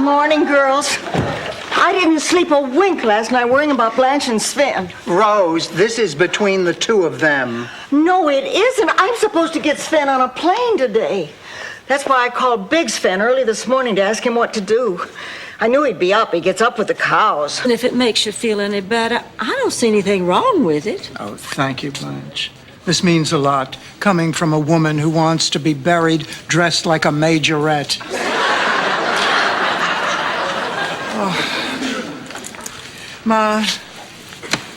Morning, girls. I didn't sleep a wink last night worrying about Blanche and Sven. Rose, this is between the two of them. No, it isn't. I'm supposed to get Sven on a plane today. That's why I called Big Sven early this morning to ask him what to do. I knew he'd be up. He gets up with the cows. And if it makes you feel any better, I don't see anything wrong with it. Oh, thank you, Blanche. This means a lot, coming from a woman who wants to be buried dressed like a majorette. Oh. Ma,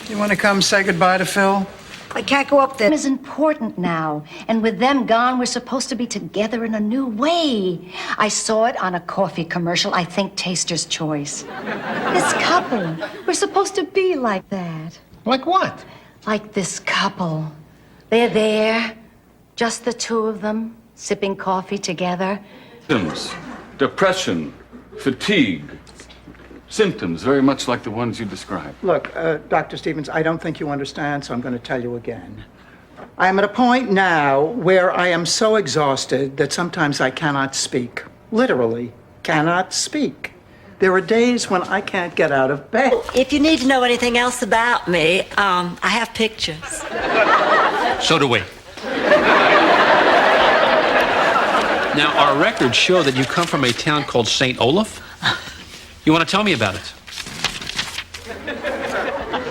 you want to come say goodbye to Phil? I can't go up there. It's important now. And with them gone, we're supposed to be together in a new way. I saw it on a coffee commercial. I think Taster's Choice. This couple, we're supposed to be like that. Like what? Like this couple. They're there, just the two of them, sipping coffee together. Symptoms, depression, fatigue. Symptoms very much like the ones you described. Look, Dr. Stevens, I don't think you understand, so I'm going to tell you again. I am at a point now where I am so exhausted that sometimes I cannot speak. Literally, cannot speak. There are days when I can't get out of bed. If you need to know anything else about me, I have pictures. So do we. Now, our records show that you come from a town called St. Olaf. You want to tell me about it?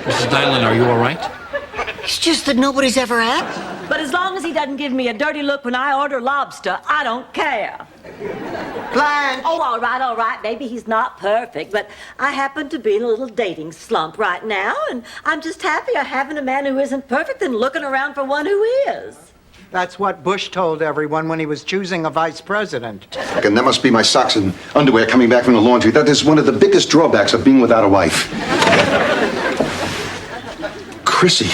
Mrs. Dylan, are you all right? It's just that nobody's ever asked. But as long as he doesn't give me a dirty look when I order lobster, I don't care. Blanche! Oh, all right. Maybe he's not perfect, but I happen to be in a little dating slump right now, and I'm just happier having a man who isn't perfect than looking around for one who is. That's what Bush told everyone when he was choosing a vice president. And that must be my socks and underwear coming back from the laundry. That is one of the biggest drawbacks of being without a wife. Chrissy.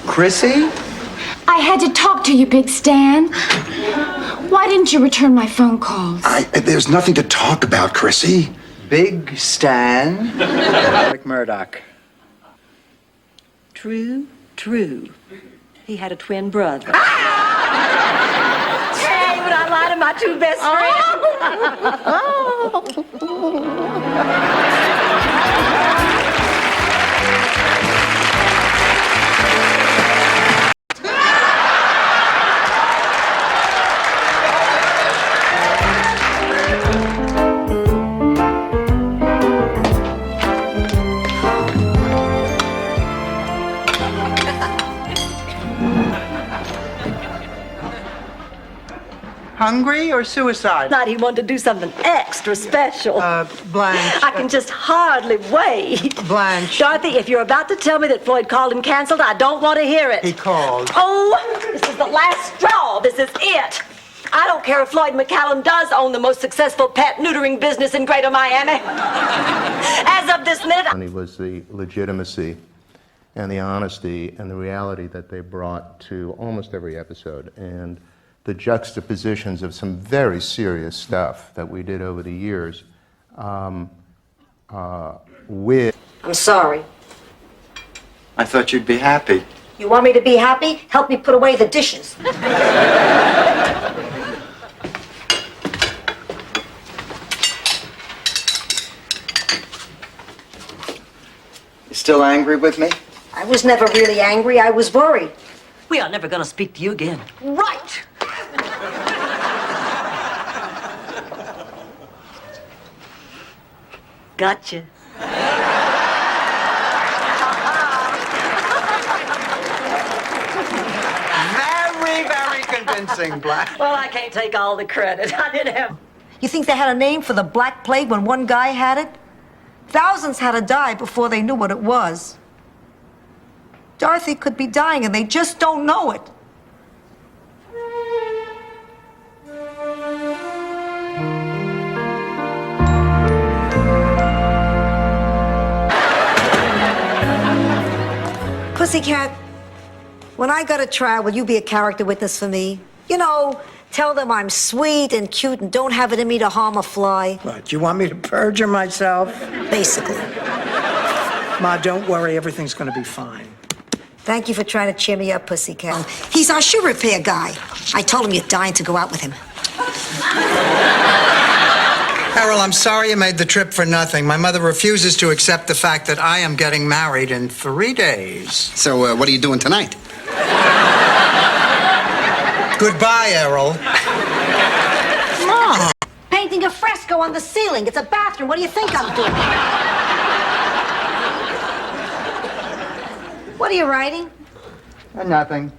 Chrissy? I had to talk to you, Big Stan. Why didn't you return my phone calls? There's nothing to talk about, Chrissy. Big Stan. Like Murdoch. True. He had a twin brother. Hey, would I lie to my two best friends? Hungry or suicide? Not he wanted to do something extra special. Blanche. I can just hardly wait. Blanche. Dorothy, if you're about to tell me that Floyd called and canceled, I don't want to hear it. He called. Oh, this is the last straw. This is it. I don't care if Floyd McCallum does own the most successful pet neutering business in Greater Miami. As of this minute... And it was the legitimacy and the honesty and the reality that they brought to almost every episode. And the juxtapositions of some very serious stuff that we did over the years with... I'm sorry. I thought you'd be happy. You want me to be happy? Help me put away the dishes. You still angry with me? I was never really angry. I was worried. We are never going to speak to you again. Right. Gotcha. Very convincing, Black. Well, I can't take all the credit. I didn't have... You think they had a name for the Black Plague when one guy had it? Thousands had to die before they knew what it was. Dorothy could be dying and they just don't know it. Pussycat, when I go to trial, will you be a character witness for me? You know, tell them I'm sweet and cute and don't have it in me to harm a fly. What, you want me to perjure myself? Basically. Ma, don't worry, everything's gonna be fine. Thank you for trying to cheer me up, Pussycat. He's our shoe repair guy. I told him you're dying to go out with him. Errol, I'm sorry you made the trip for nothing. My mother refuses to accept the fact that I am getting married in 3 days. So, what are you doing tonight? Goodbye, Errol. Mom! Painting a fresco on the ceiling. It's a bathroom. What do you think I'm doing? What are you writing? Nothing.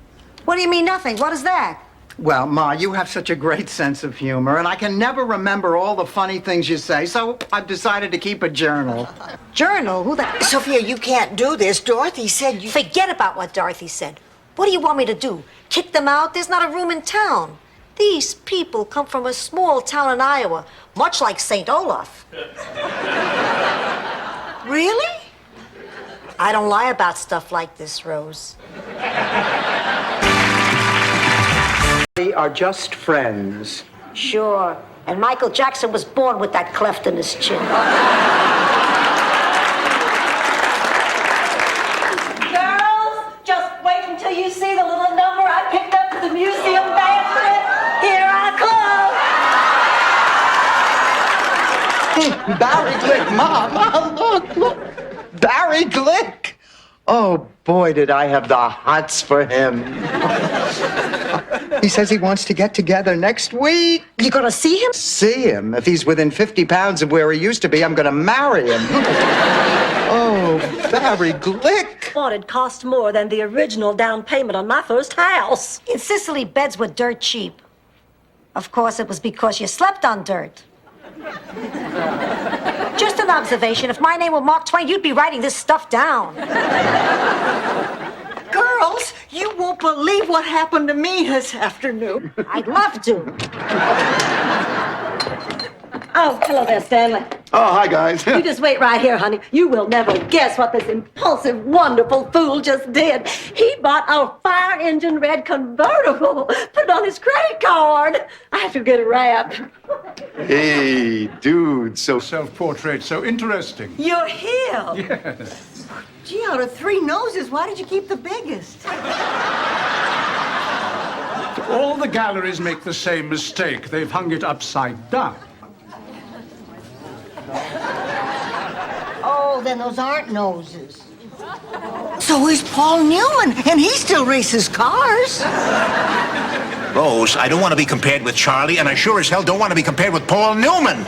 What do you mean, nothing? What is that? Well, Ma, you have such a great sense of humor, and I can never remember all the funny things you say, so I've decided to keep a journal. Journal? Who the... Sophia, you can't do this. Dorothy said you... Forget about what Dorothy said. What do you want me to do? Kick them out? There's not a room in town. These people come from a small town in Iowa, much like St. Olaf. Really? I don't lie about stuff like this, Rose. We are just friends. Sure. And Michael Jackson was born with that cleft in his chin. Girls, just wait until you see the little number I picked up at the museum basket. Here I come. Barry Glick, Mom. Look. Barry Glick. Oh, boy, did I have the hots for him. He says he wants to get together next week. You gonna see him? See him? If he's within 50 pounds of where he used to be, I'm gonna marry him. Oh, Barry Glick. Thought it cost more than the original down payment on my first house. In Sicily, beds were dirt cheap. Of course, it was because you slept on dirt. Just an observation. If my name were Mark Twain, you'd be writing this stuff down. Girls, you won't believe what happened to me this afternoon. I'd love to. Oh, hello there, Stanley. Oh, hi, guys. You just wait right here, honey. You will never guess what this impulsive, wonderful fool just did. He bought a fire engine red convertible, put it on his credit card. I have to get it wrapped. Hey, dude, so... Self-portrait, so interesting. You're here. Yes. Gee, out of 3 noses, why did you keep the biggest? All the galleries make the same mistake. They've hung it upside down. Oh, then those aren't noses. So is Paul Newman, and he still races cars. Rose, I don't want to be compared with Charlie, and I sure as hell don't want to be compared with Paul Newman.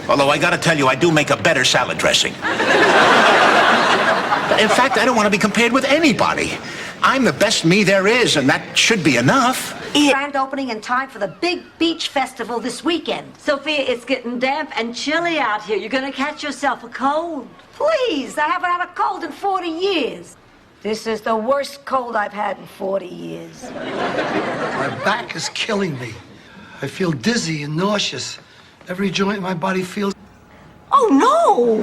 Although I gotta tell you, I do make a better salad dressing. In fact, I don't want to be compared with anybody. I'm the best me there is, and that should be enough. Grand opening in time for the big beach festival this weekend. Sophia, it's getting damp and chilly out here. You're gonna catch yourself a cold. Please, I haven't had a cold in 40 years. This is the worst cold I've had in 40 years. My back is killing me. I feel dizzy and nauseous. Every joint in my body feels... Oh, no!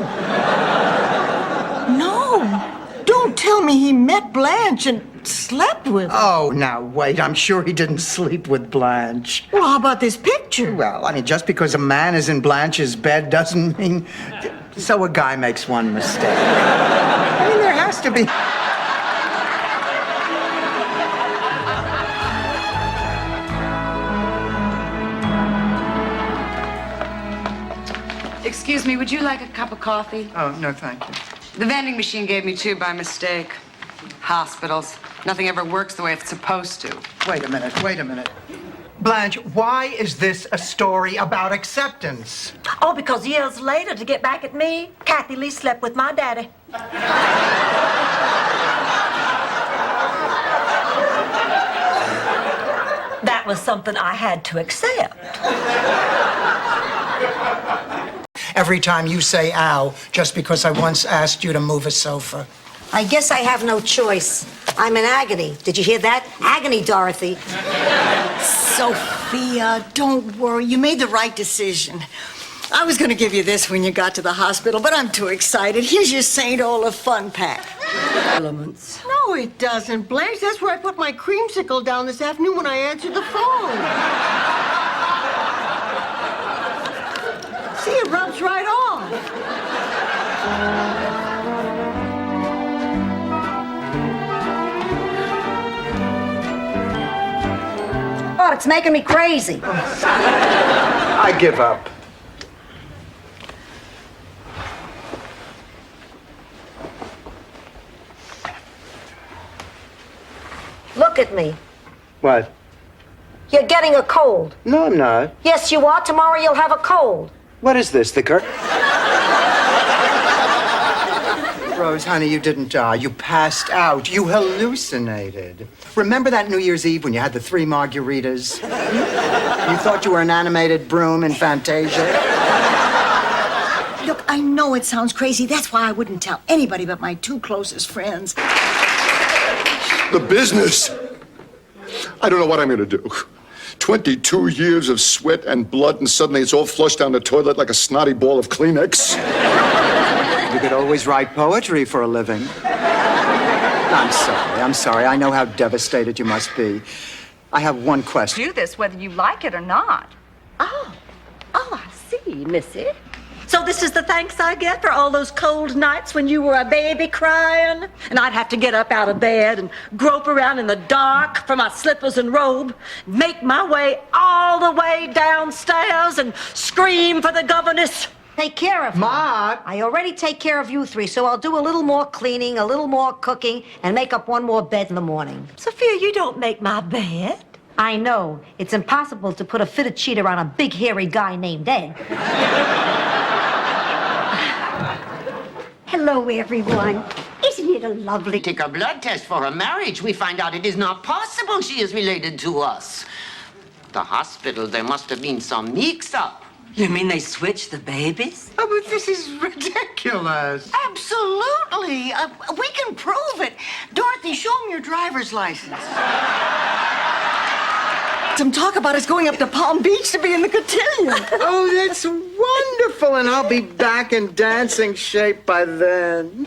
No! Don't tell me he met Blanche and slept with her. Oh, now, wait. I'm sure he didn't sleep with Blanche. Well, how about this picture? Well, I mean, just because a man is in Blanche's bed doesn't mean... So a guy makes one mistake. I mean, there has to be... Excuse me, would you like a cup of coffee? Oh, no, thank you. The vending machine gave me 2 by mistake. Hospitals. Nothing ever works the way it's supposed to. Wait a minute. Blanche, why is this a story about acceptance? Oh, because years later, to get back at me, Kathy Lee slept with my daddy. That was something I had to accept. Every time you say ow, just because I once asked you to move a sofa. I guess I have no choice. I'm in agony. Did you hear that? Agony, Dorothy. Sophia, don't worry. You made the right decision. I was going to give you this when you got to the hospital, but I'm too excited. Here's your St. Olaf fun pack. Elements. No, it doesn't, Blanche. That's where I put my creamsicle down this afternoon when I answered the phone. See, it rubs right off. Oh, it's making me crazy. I give up. look at me. What? You're getting a cold. No, I'm not. Yes, you are. Tomorrow you'll have a cold. What is this, the cur... Rose, honey, you didn't die. You passed out. You hallucinated. Remember that New Year's Eve when you had the 3 margaritas? You thought you were an animated broom in Fantasia? Look, I know it sounds crazy. That's why I wouldn't tell anybody but my 2 closest friends. The business. I don't know what I'm going to do. 22 years of sweat and blood, and suddenly it's all flushed down the toilet like a snotty ball of Kleenex. You could always write poetry for a living. I'm sorry. I know how devastated you must be. I have one question. Do this whether you like it or not. Oh, I see, Missy. So this is the thanks I get for all those cold nights when you were a baby crying? And I'd have to get up out of bed and grope around in the dark for my slippers and robe, make my way all the way downstairs and scream for the governess. Take care of Ma! I already take care of you 3, so I'll do a little more cleaning, a little more cooking, and make up 1 more bed in the morning. Sophia, you don't make my bed. I know. It's impossible to put a fitted cheater on a big, hairy guy named Ed. Hello, everyone. Isn't it a lovely... Take a blood test for her marriage. We find out it is not possible she is related to us. The hospital, there must have been some mix-up. You mean they switched the babies? Oh, but this is ridiculous. Absolutely. We can prove it. Dorothy, show him your driver's license. Some talk about us going up to Palm Beach to be in the cotillion. Oh, that's wonderful, and I'll be back in dancing shape by then.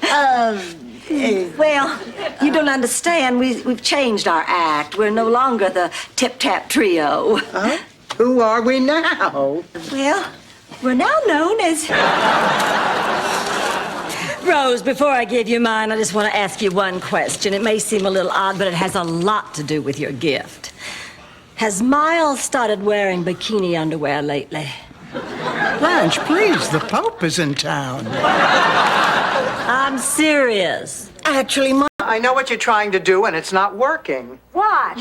Well, you don't understand. We've changed our act. We're no longer the tip-tap trio. Huh? Who are we now? Well, we're now known as... Rose, before I give you mine, I just want to ask you one question. It may seem a little odd, but it has a lot to do with your gift. Has Miles started wearing bikini underwear lately? Blanche, please, the Pope is in town. I'm serious. Actually, I know what you're trying to do, and it's not working. What?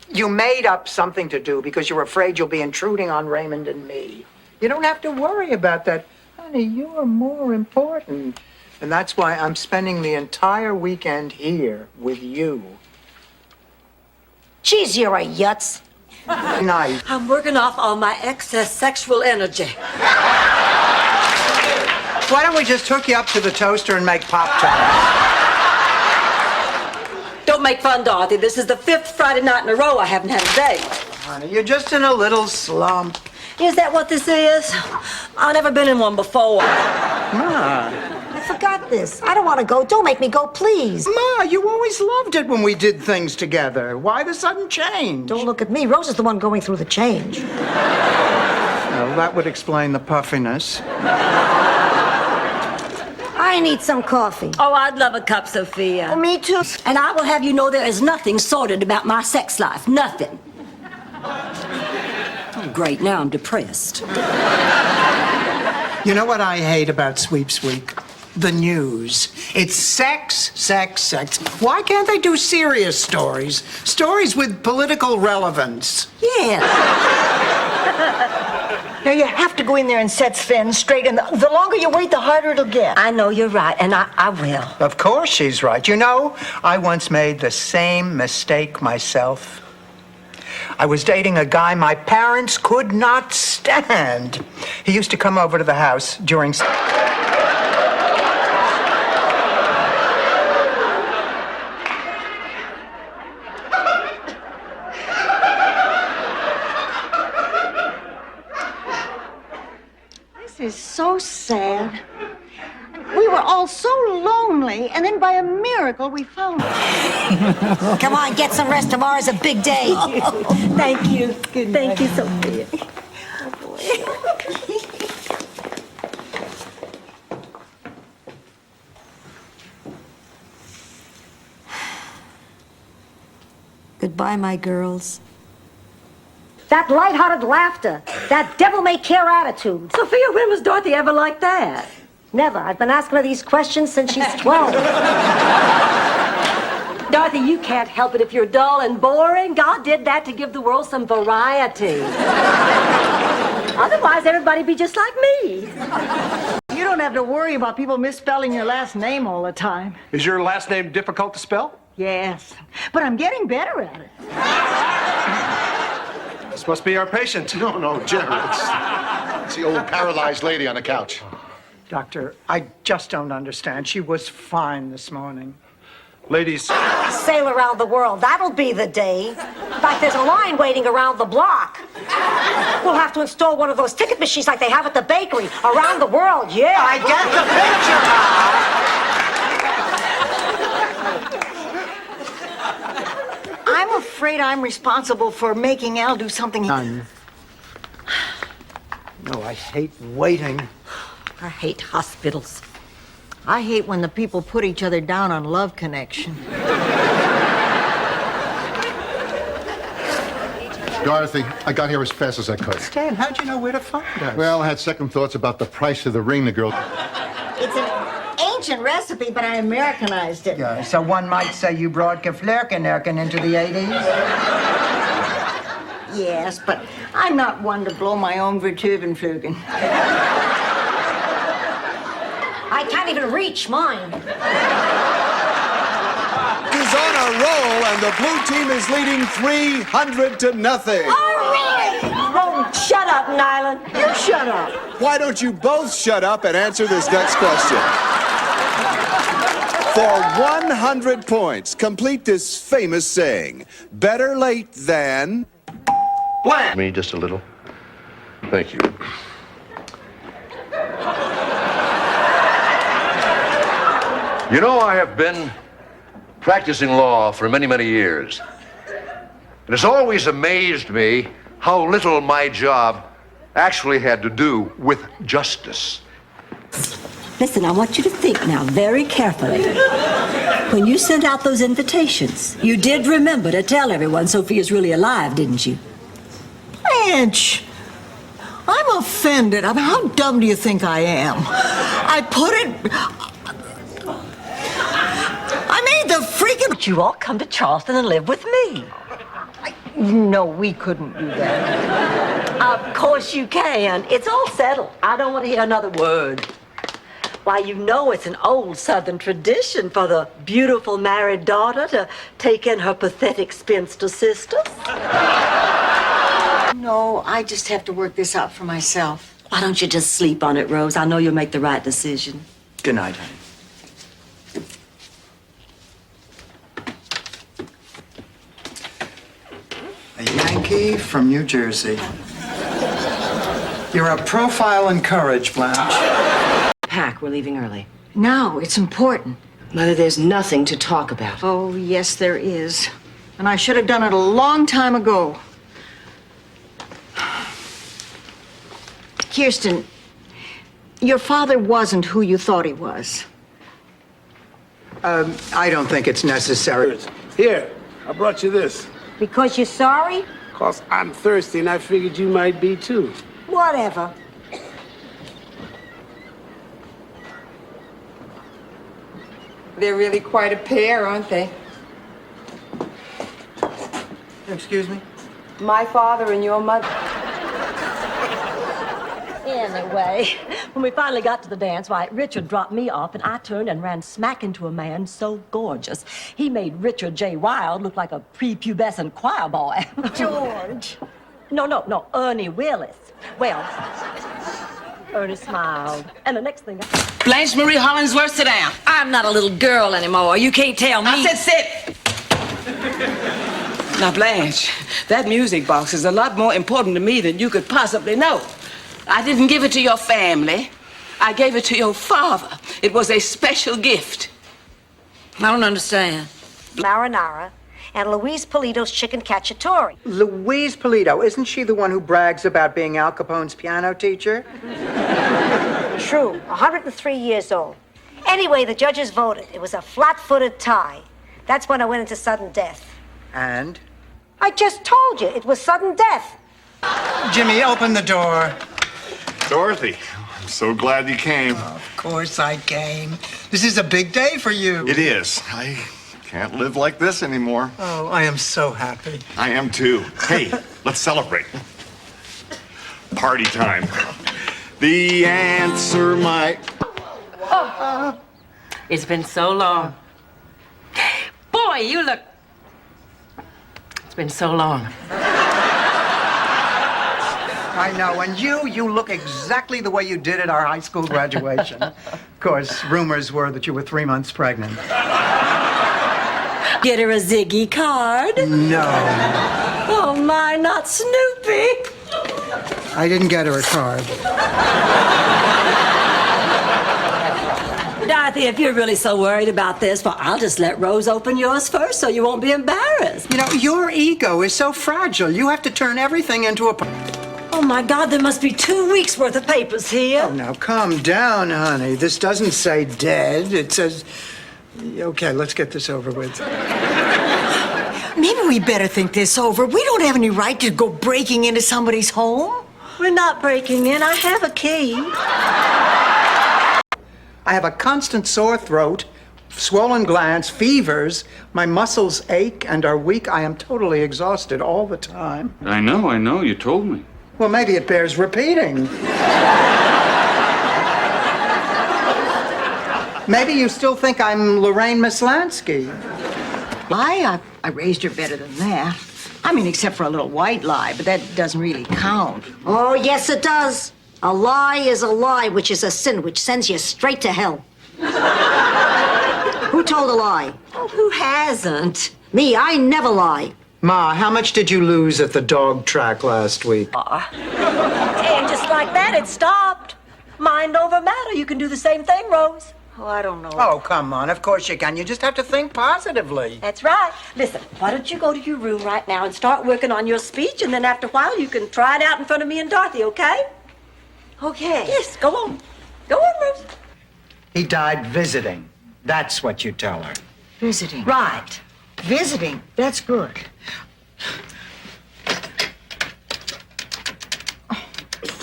You made up something to do because you're afraid you'll be intruding on Raymond and me. You don't have to worry about that. Honey, you are more important. And that's why I'm spending the entire weekend here with you. Geez, you're a yutz. Nice. I'm working off all my excess sexual energy. Why don't we just hook you up to the toaster and make Pop-Tarts? Don't make fun, Dorothy. This is the 5th Friday night in a row I haven't had a date. Honey, you're just in a little slump. Is that what this is? I've never been in one before. Ma. I forgot this. I don't want to go. Don't make me go, please. Ma, you always loved it when we did things together. Why the sudden change? Don't look at me. Rose is the one going through the change. Well, that would explain the puffiness. I need some coffee. Oh, I'd love a cup, Sophia. Oh, me too. And I will have you know there is nothing sordid about my sex life. Nothing. Oh, great. Now I'm depressed. You know what I hate about Sweeps Week? The news. It's sex, sex, sex. Why can't they do serious stories? Stories with political relevance. Yeah. Now, you have to go in there and set Sven straight, and the longer you wait, the harder it'll get. I know you're right, and I will. Of course she's right. You know, I once made the same mistake myself. I was dating a guy my parents could not stand. He used to come over to the house during... This is so sad. We were all so lonely, and then by a miracle we found it. Come on, get some rest. Tomorrow's a big day. Thank you. Thank you, Sophia. Goodbye, my girls. That light-hearted laughter, that devil-may-care attitude. Sophia, when was Dorothy ever like that? Never. I've been asking her these questions since she's 12. Dorothy, you can't help it if you're dull and boring. God did that to give the world some variety. Otherwise, everybody'd be just like me. You don't have to worry about people misspelling your last name all the time. Is your last name difficult to spell? Yes, but I'm getting better at it. This must be our patient. No, Jerry. It's the old paralyzed lady on the couch. Doctor, I just don't understand. She was fine this morning. Ladies. Sail around the world. That'll be the day. In fact, there's a line waiting around the block. We'll have to install one of those ticket machines like they have at the bakery. Around the world, yeah. I get the picture now. I'm afraid I'm responsible for making Al do something. None. No, I hate waiting. I hate hospitals. I hate when the people put each other down on Love Connection. Dorothy, I got here as fast as I could. Stan, how'd you know where to find us? Well, I had second thoughts about the price of the ring the girl... It's an ancient recipe, but I Americanized it. Yeah, so one might say you brought Geflerken into the 80s? Yes, but I'm not one to blow my own Vertuvenflugen. I can't even reach mine. Is on a roll, and the blue team is leading 300-0. Oh, shut up, Nyland. You shut up. Why don't you both shut up and answer this next question? For 100 points, complete this famous saying, better late than... Blank. Me just a little. Thank you. You know, I have been practicing law for many, many years. It has always amazed me how little my job actually had to do with justice. Listen, I want you to think now very carefully. When you sent out those invitations, you did remember to tell everyone Sophia's really alive, didn't you? Blanche, I'm offended. I mean, how dumb do you think I am? I put it... I made the freaking... But you all come to Charleston and live with me. No, we couldn't do that. Of course you can. It's all settled. I don't want to hear another word. Why, you know it's an old Southern tradition for the beautiful married daughter to take in her pathetic spinster sisters. No, I just have to work this out for myself. Why don't you just sleep on it, Rose? I know you'll make the right decision. Good night, honey. A Yankee from New Jersey. You're a profile in courage, Blanche. Pack, we're leaving early. Now, it's important. Mother, there's nothing to talk about. Oh, yes, there is. And I should have done it a long time ago. Kirsten, your father wasn't who you thought he was. I don't think it's necessary. Here, I brought you this. Because you're sorry? 'Cause I'm thirsty and I figured you might be too. Whatever. They're really quite a pair, aren't they? Excuse me? My father and your mother. Anyway, when we finally got to the dance, why, Richard dropped me off and I turned and ran smack into a man so gorgeous. He made Richard J. Wilde look like a prepubescent choir boy. George. No, Ernie Willis. Well, Ernie smiled. And the next thing Blanche Marie Hollingsworth, sit down. I'm not a little girl anymore. You can't tell me. I said sit. Now, Blanche, that music box is a lot more important to me than you could possibly know. I didn't give it to your family. I gave it to your father. It was a special gift. I don't understand. marinara and Louise Polito's chicken cacciatore. Louise Polito, isn't she the one who brags about being Al Capone's piano teacher? True, 103 years old. Anyway, the judges voted. It was a flat-footed tie. That's when I went into sudden death. And? I just told you, it was sudden death. Jimmy, open the door. Dorothy, I'm so glad you came. Of course I came. This is a big day for you. It is. Can't live like this anymore. Oh, I am so happy. I am too. Hey, let's celebrate. Party time. The answer might. It's been so long. Boy, you look... It's been so long. I know, and you look exactly the way you did at our high school graduation. Of course, rumors were that you were 3 months pregnant. Get her a Ziggy card? No. Oh my, not Snoopy. I didn't get her a card. Dorothy, if you're really so worried about this, well, I'll just let Rose open yours first so you won't be embarrassed. You know, your ego is so fragile. You have to turn everything into a... Oh, my God, there must be 2 weeks' worth of papers here. Oh, now, calm down, honey. This doesn't say dead. It says... Okay, let's get this over with. Maybe we better think this over. We don't have any right to go breaking into somebody's home. We're not breaking in. I have a key. I have a constant sore throat, swollen glands, fevers. My muscles ache and are weak. I am totally exhausted all the time. I know. You told me. Well, maybe it bears repeating. Maybe you still think I'm Lorraine Mislansky. Lie? I raised her better than that. I mean, except for a little white lie, but that doesn't really count. Oh, yes, it does. A lie is a lie, which is a sin, which sends you straight to hell. Who told a lie? Oh, who hasn't? Me, I never lie. Ma, how much did you lose at the dog track last week? And just like that, it stopped. Mind over matter. You can do the same thing, Rose. Oh, I don't know. Oh, come on. Of course you can. You just have to think positively. That's right. Listen, why don't you go to your room right now and start working on your speech, and then after a while you can try it out in front of me and Dorothy, okay? Okay. Yes, go on. Go on, Rose. He died visiting. That's what you tell her. Visiting. Right. Visiting. That's good.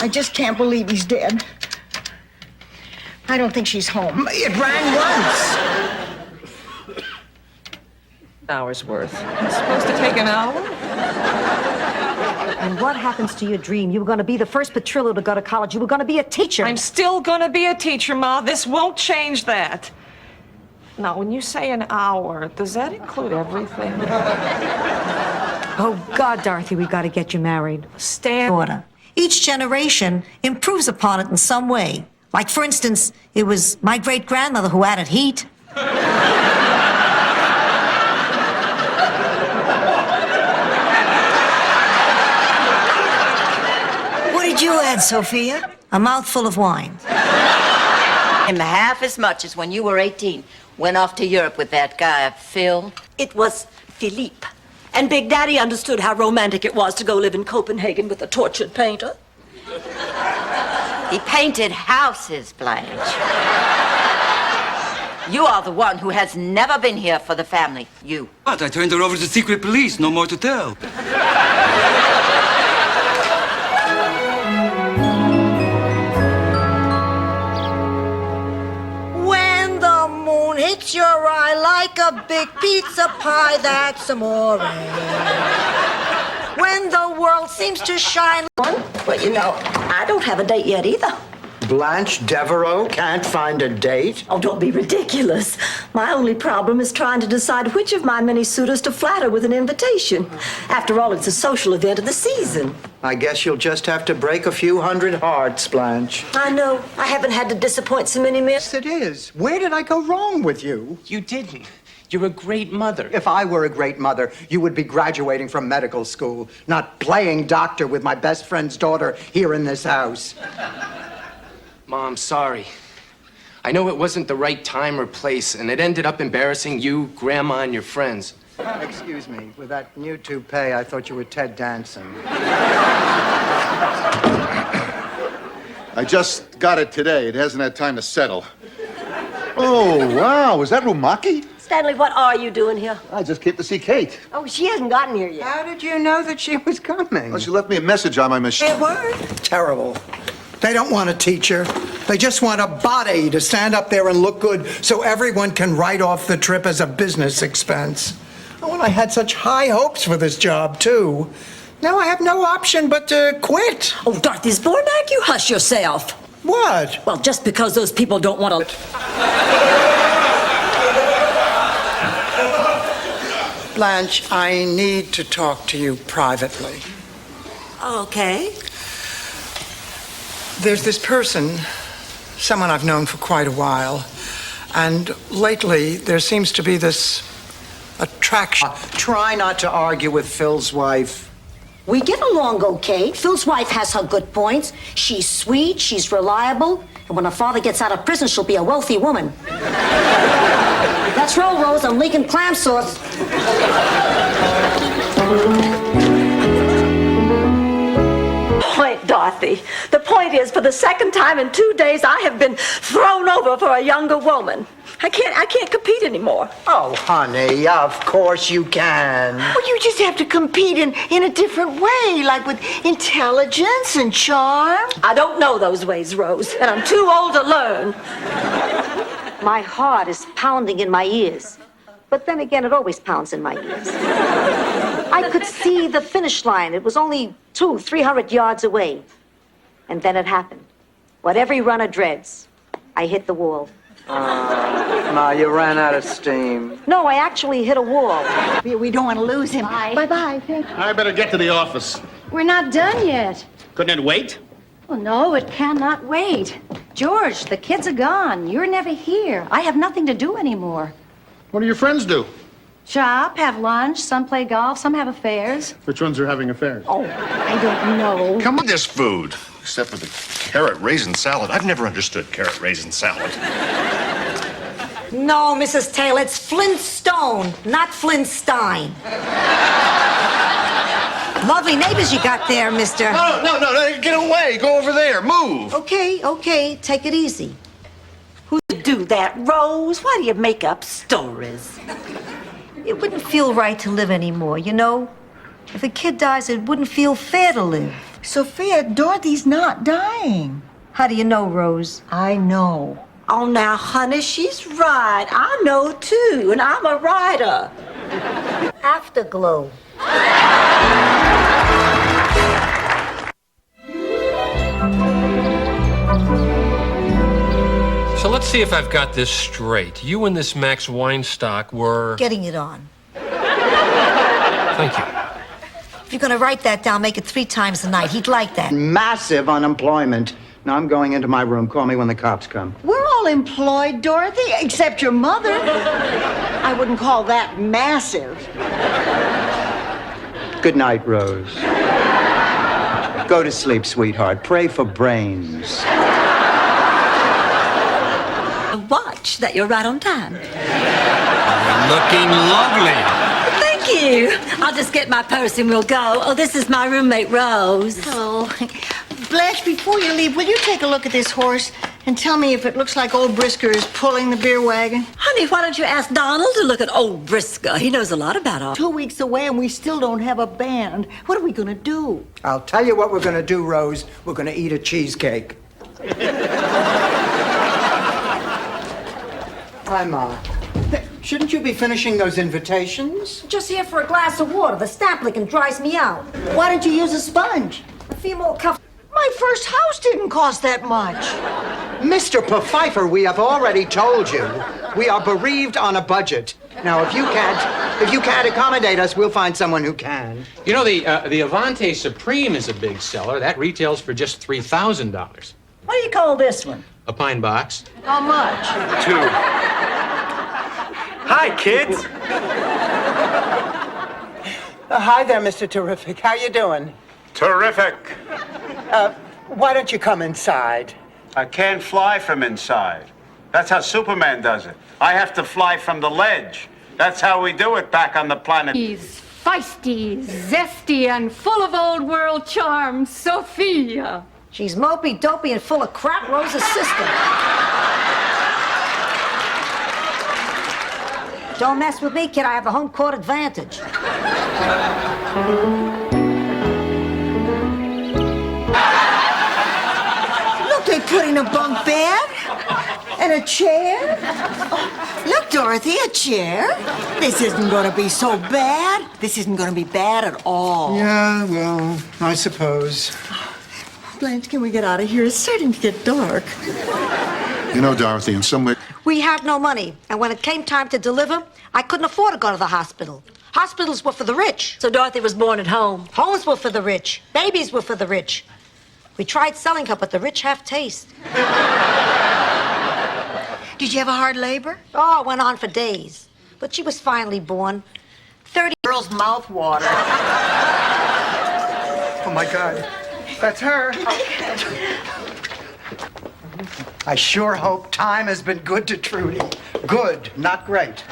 I just can't believe he's dead. I don't think she's home. It rang once. Hour's worth. It's supposed to take an hour? And what happens to your dream? You were going to be the first Petrillo to go to college. You were going to be a teacher. I'm still gonna be a teacher, Ma. This won't change that. Now, when you say an hour, does that include everything? Oh, God, Dorothy, we've got to get you married. Stan. Order. Each generation improves upon it in some way. Like, for instance, it was my great-grandmother who added heat. What did you add, Sophia? A mouthful of wine. Him half as much as when you were 18. Went off to Europe with that guy, Phil. It was Philippe. And Big Daddy understood how romantic it was to go live in Copenhagen with a tortured painter. He painted houses, Blanche. You are the one who has never been here for the family. You. But I turned her over to secret police. No more to tell. When the moon hits your eye like a big pizza pie, that's amore. When the world seems to shine. But you know, I don't have a date yet either. Blanche Devereaux can't find a date? Oh, don't be ridiculous. My only problem is trying to decide which of my many suitors to flatter with an invitation. After all, it's a social event of the season. I guess you'll just have to break a few hundred hearts, Blanche. I know. I haven't had to disappoint so many men. Yes, it is. Where did I go wrong with you? You didn't. You're a great mother. If I were a great mother, you would be graduating from medical school, not playing doctor with my best friend's daughter here in this house. Mom, sorry. I know it wasn't the right time or place, and it ended up embarrassing you, Grandma, and your friends. Excuse me, with that new toupee, I thought you were Ted Danson. I just got it today. It hasn't had time to settle. Oh, wow. Is that Rumaki? Stanley, what are you doing here? I just came to see Kate. Oh, she hasn't gotten here yet. How did you know that she was coming? Well, she left me a message on my machine. Hey, word? Terrible. They don't want a teacher. They just want a body to stand up there and look good so everyone can write off the trip as a business expense. Oh, and I had such high hopes for this job, too. Now I have no option but to quit. Oh, Dorothy Zbornak, you hush yourself. What? Well, just because those people don't want to... Blanche, I need to talk to you privately. Okay. There's this person, someone I've known for quite a while, and lately there seems to be this attraction. Try not to argue with Phil's wife. We get along okay. Phil's wife has her good points. She's sweet, she's reliable, and when her father gets out of prison, she'll be a wealthy woman. Let's roll, Rose. I'm leaking clam sauce. Point, Dorothy. The point is, for the second time in 2 days, I have been thrown over for a younger woman. I can't compete anymore. Oh, honey, of course you can. Well, you just have to compete in a different way, like with intelligence and charm. I don't know those ways, Rose, and I'm too old to learn. My heart is pounding in my ears. But then again, it always pounds in my ears. I could see the finish line. It was only 200-300 yards away. And then it happened. What every runner dreads. I hit the wall. Ma, you ran out of steam. No, I actually hit a wall. We don't want to lose him. Bye-bye. I better get to the office. We're not done yet. Couldn't it wait? Well, no, it cannot wait. George, the kids are gone. You're never here. I have nothing to do anymore. What do your friends do? Shop, have lunch, some play golf, some have affairs. Which ones are having affairs? Oh, I don't know. Come on. This food, except for the carrot raisin salad. I've never understood carrot raisin salad. No, Mrs. Taylor, it's Flintstone, not Flintstein. Lovely neighbors you got there, mister. No, get away. Go over there. Move. Okay, take it easy. Who do that, Rose? Why do you make up stories? It wouldn't feel right to live anymore, you know? If a kid dies, it wouldn't feel fair to live. Sophia, Dorothy's not dying. How do you know, Rose? I know. Oh, now, honey, she's right. I know, too, and I'm a writer. Afterglow. So let's see if I've got this straight. You and this Max Weinstock were... Getting it on. Thank you. If you're gonna write that down, make it 3 times a night. He'd like that. Massive unemployment. Now I'm going into my room. Call me when the cops come. We're all employed, Dorothy, except your mother. I wouldn't call that massive. Good night, Rose. Go to sleep, sweetheart. Pray for brains. Watch that you're right on time. Looking lovely. Thank you. I'll just get my purse and we'll go. Oh, this is my roommate, Rose. Oh, Blanche, before you leave, will you take a look at this horse and tell me if it looks like old Brisker is pulling the beer wagon? Honey, why don't you ask Donald to look at old Brisker? He knows a lot about all. 2 weeks away and we still don't have a band. What are we gonna do? I'll tell you what we're going to do, Rose. We're going to eat a cheesecake. Hi, Ma. Shouldn't you be finishing those invitations? Just here for a glass of water. The stamp licking dries me out. Why don't you use a sponge? A few more cups. My first house didn't cost that much. Mr. Pfeiffer, we have already told you we are bereaved on a budget. Now, if you can't accommodate us, we'll find someone who can. You know, the Avante Supreme is a big seller. That retails for just $3,000. What do you call this one? A pine box. How much? 2. Hi, kids. Hi there, Mr. Terrific. How you doing? Terrific. Why don't you come inside? I can't fly from inside. That's how Superman does it. I have to fly from the ledge. That's how we do it back on the planet. He's feisty, zesty, and full of old world charm, Sophia. She's mopey, dopey, and full of crap, Rose's sister. Don't mess with me, kid. I have the home court advantage. Look, they put in a bunk bed and a chair. Oh, look, Dorothy, a chair. This isn't going to be so bad. This isn't going to be bad at all. Yeah, well, I suppose. Blanche, can we get out of here? It's starting to get dark. You know, Dorothy, in some way, We had no money, and when it came time to deliver, I couldn't afford to go to the hospital. Hospitals were for the rich. So Dorothy was born at home. Homes were for the rich. Babies were for the rich. We tried selling her, but the rich have taste. Did you have a hard labor? Oh, it went on for days. But she was finally born. 30 Girl's mouth water. Oh, my God. That's her. I sure hope time has been good to Trudy. Good, not great.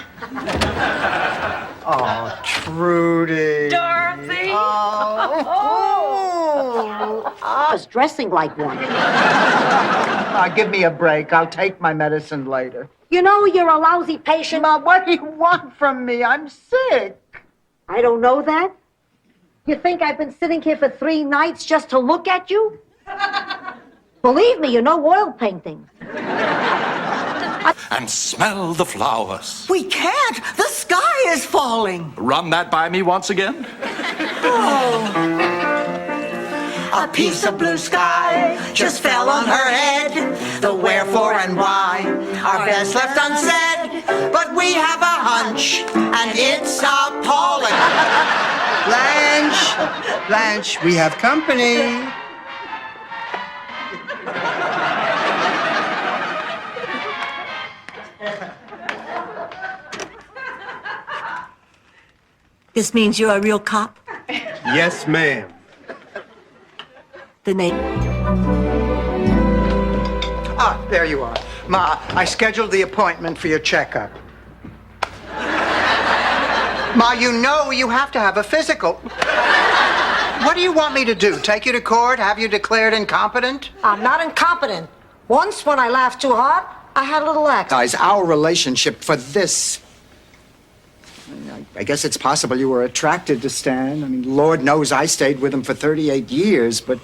Oh, Trudy. Dorothy! I was dressing like one. Give me a break. I'll take my medicine later. You know you're a lousy patient. Ma, what do you want from me? I'm sick. I don't know that. You think I've been sitting here for 3 nights just to look at you? Believe me, you're no oil painting. And smell the flowers. We can't. The sky is falling. Run that by me once again. A piece of blue sky just fell on her head. The wherefore and why are best left unsaid. But we have a hunch, and it's appalling. Blanche, we have company. This means you're a real cop? Yes, ma'am. The name. Ah, there you are. Ma, I scheduled the appointment for your checkup. Ma, you know you have to have a physical. What do you want me to do? Take you to court? Have you declared incompetent? I'm not incompetent. Once, when I laughed too hard, I had a little accident. Guys, our relationship for this. I guess it's possible you were attracted to Stan. I mean, Lord knows I stayed with him for 38 years, but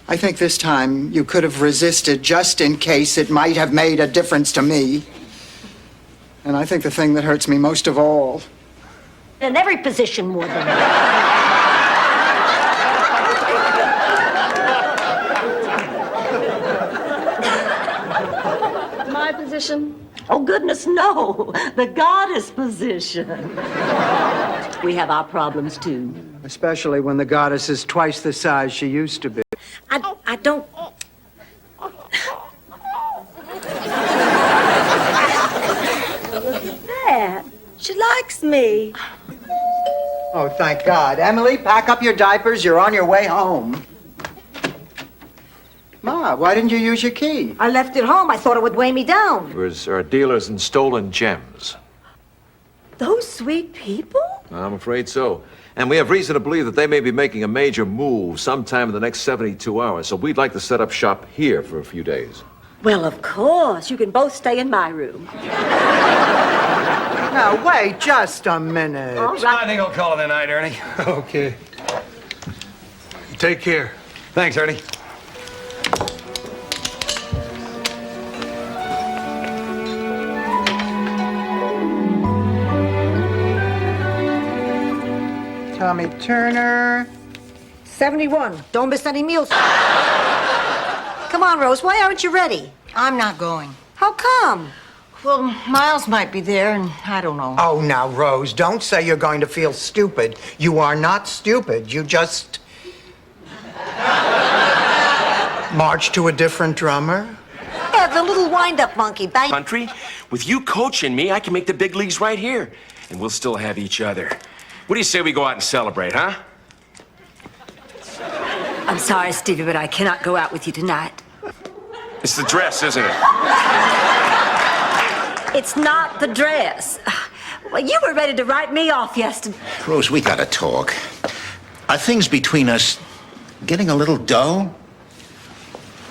I think this time you could have resisted just in case it might have made a difference to me. And I think the thing that hurts me most of all. In every position more than My position? Oh, goodness, no. The goddess position. We have our problems, too. Especially when the goddess is twice the size she used to be. I don't. Look at that. She likes me. Oh, thank God. Emily, pack up your diapers. You're on your way home. Ma, why didn't you use your key? I left it home. I thought it would weigh me down. Was our dealers in stolen gems. Those sweet people? I'm afraid so. And we have reason to believe that they may be making a major move sometime in the next 72 hours. So we'd like to set up shop here for a few days. Well, of course. You can both stay in my room. Now, wait just a minute. All right. I think I'll call it a night, Ernie. Okay. Take care. Thanks, Ernie. Tommy Turner. 71. Don't miss any meals. Come on, Rose. Why aren't you ready? I'm not going. How come? Well, Miles might be there, and I don't know. Oh, now, Rose, don't say you're going to feel stupid. You are not stupid. You just march to a different drummer. Yeah, the little wind-up monkey. Bang. Country, with you coaching me, I can make the big leagues right here. And we'll still have each other. What do you say we go out and celebrate, huh? I'm sorry, Stevie, but I cannot go out with you tonight. It's the dress, isn't it? It's not the dress. Well, you were ready to write me off yesterday. Rose, we gotta talk. Are things between us getting a little dull?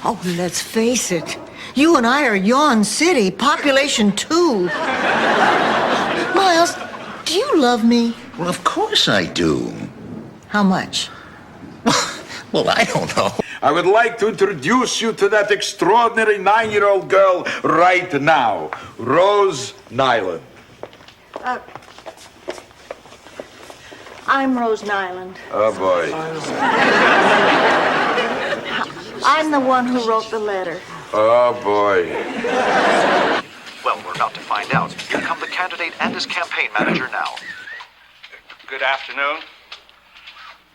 Oh, let's face it. You and I are Yawn City, population 2. Miles, do you love me? Well, of course I do. How much? Well, I don't know. I would like to introduce you to that extraordinary 9-year-old girl right now, Rose Nyland. I'm Rose Nyland. Oh, boy. I'm the one who wrote the letter. Oh, boy. Well, we're about to find out. Here come the candidate and his campaign manager now. Good afternoon.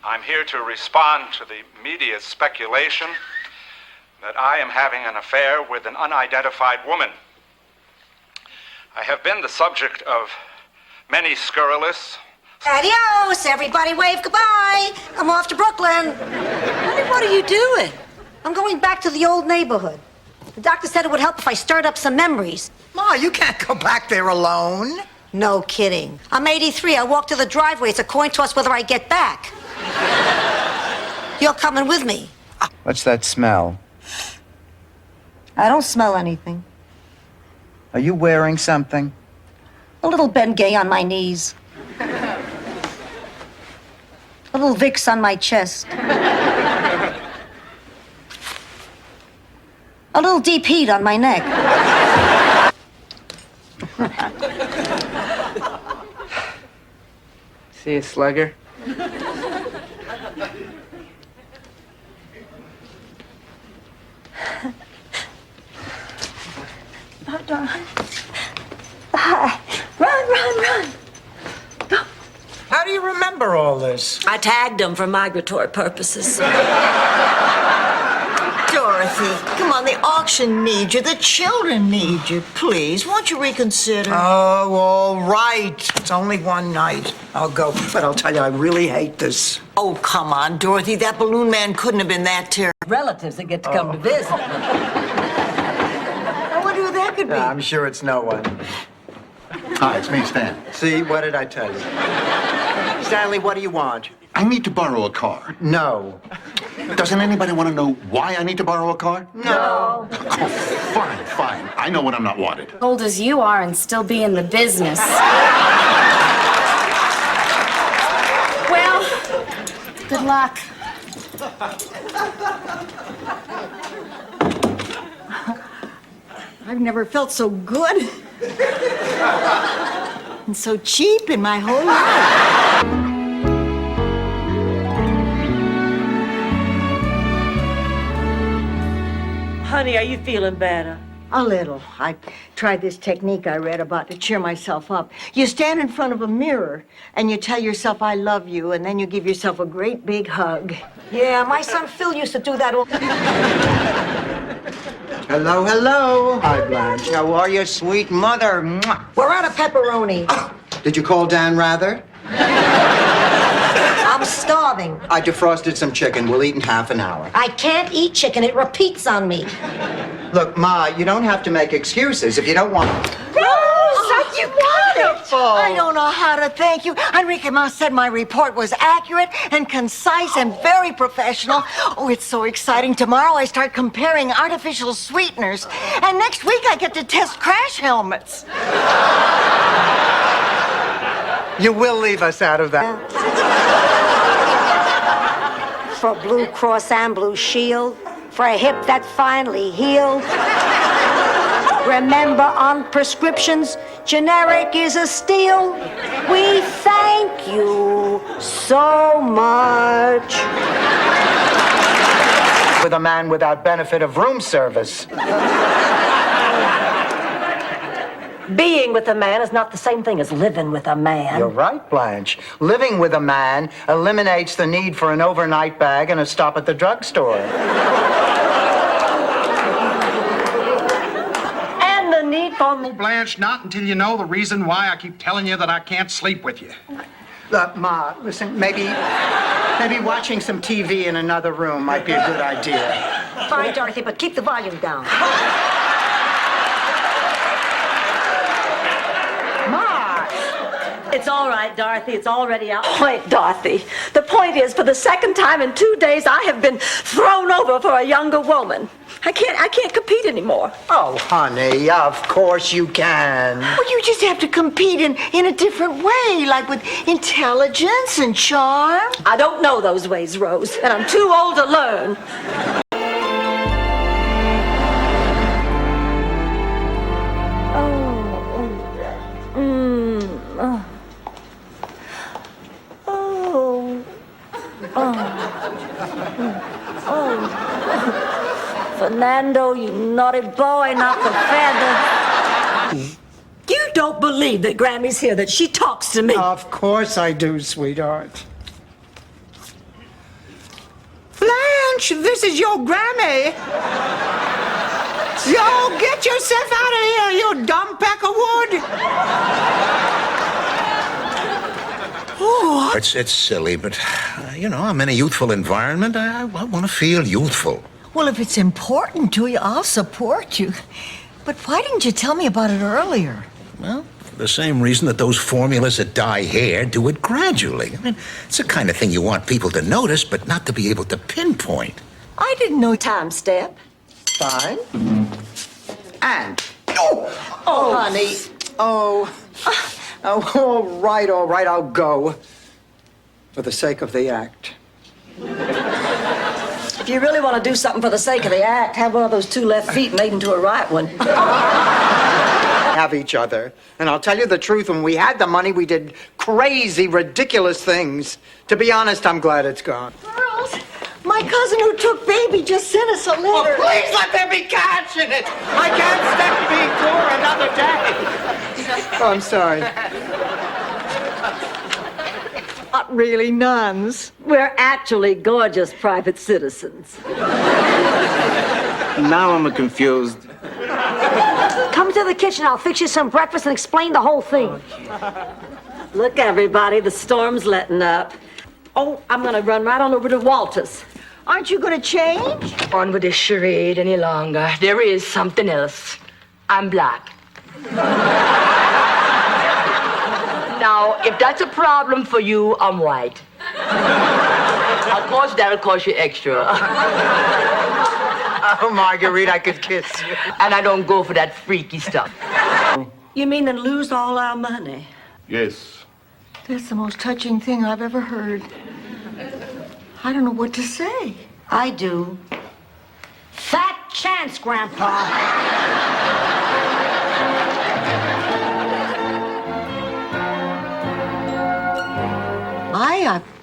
I'm here to respond to the media speculation that I am having an affair with an unidentified woman. I have been the subject of many scurrilous. Adios, everybody wave goodbye. I'm off to Brooklyn. Honey, what are you doing? I'm going back to the old neighborhood. The doctor said it would help if I stirred up some memories. Ma, you can't go back there alone. No kidding. I'm 83. I walk to the driveway. It's a coin toss whether I get back. You're coming with me. What's that smell? I don't smell anything. Are you wearing something? A little Ben Gay on my knees. A little Vicks on my chest. A little deep heat on my neck. See a slugger? Run. How do you remember all this? I tagged him for migratory purposes. Dorothy, come on, the auction needs you. The children need you. Please, won't you reconsider? Oh, all right. It's only one night. I'll go. But I'll tell you, I really hate this. Oh, come on, Dorothy. That balloon man couldn't have been that terrible. Relatives that get to come to visit. I wonder who that could be. I'm sure it's no one. Hi, it's me, Stan. See, what did I tell you? Stanley, what do you want? I need to borrow a car. No. Doesn't anybody want to know why I need to borrow a car? No. Oh, fine. I know when I'm not wanted. Old as you are and still be in the business. Well, good luck. I've never felt so good and so cheap in my whole life. Honey, are you feeling better? A little. I tried this technique I read about to cheer myself up. You stand in front of a mirror and you tell yourself, I love you, and then you give yourself a great big hug. Yeah, my son Phil used to do that all. Hello. Hi, Blanche. How are you, sweet mother? Mwah. We're out of pepperoni. Did you call Dan Rather? I'm starving. I defrosted some chicken. We'll eat in half an hour. I can't eat chicken. It repeats on me. Look, Ma, you don't have to make excuses if you don't want. Rose, you wonderful. I don't know how to thank you. Enrique Mas said my report was accurate and concise and very professional. Oh, it's so exciting. Tomorrow I start comparing artificial sweeteners. And next week I get to test crash helmets. You will leave us out of that. For Blue Cross and Blue Shield, for a hip that finally healed. Remember, on prescriptions, generic is a steal. We thank you so much. With a man without benefit of room service. Being with a man is not the same thing as living with a man. You're right, Blanche. Living with a man eliminates the need for an overnight bag and a stop at the drugstore. And the need for me. Blanche, not until you know the reason why I keep telling you that I can't sleep with you. Ma, listen, maybe watching some TV in another room might be a good idea. Fine, Dorothy, but keep the volume down. It's all right, Dorothy. It's already out. Wait, Dorothy. The point is, for the second time in 2 days, I have been thrown over for a younger woman. I can't compete anymore. Oh, honey, of course you can. Well, you just have to compete in a different way, like with intelligence and charm. I don't know those ways, Rose, and I'm too old to learn. Fernando, you naughty boy, not the feather. You don't believe that Grammy's here, that she talks to me. Of course I do, sweetheart. Blanche, this is your Grammy. Yo, get yourself out of here, you dumb peck of wood. Oh. It's silly, but, I'm in a youthful environment. I want to feel youthful. Well, if it's important to you, I'll support you. But why didn't you tell me about it earlier? Well, for the same reason that those formulas that dye hair do it gradually. I mean, it's the kind of thing you want people to notice, but not to be able to pinpoint. I didn't know. Time step. Fine. And. Oh, honey. Oh, all right, I'll go. For the sake of the act. If you really want to do something for the sake of the act, have one of those two left feet made into a right one. Have each other. And I'll tell you the truth, when we had the money, we did crazy, ridiculous things. To be honest, I'm glad it's gone. Girls, my cousin who took baby just sent us a letter. Oh, please let there be cash in it. I can't stand being poor another day. Oh, I'm sorry. Not really nuns. We're actually gorgeous private citizens. Now I'm confused. Come to the kitchen. I'll fix you some breakfast and explain the whole thing. Look, everybody, the storm's letting up. Oh, I'm going to run right on over to Walter's. Aren't you going to change? On with this charade any longer. There is something else. I'm black. Now, if that's a problem for you, I'm white. Of course, that'll cost you extra. Oh, Marguerite, I could kiss you. And I don't go for that freaky stuff. You mean to lose all our money? Yes. That's the most touching thing I've ever heard. I don't know what to say. I do. Fat chance, Grandpa.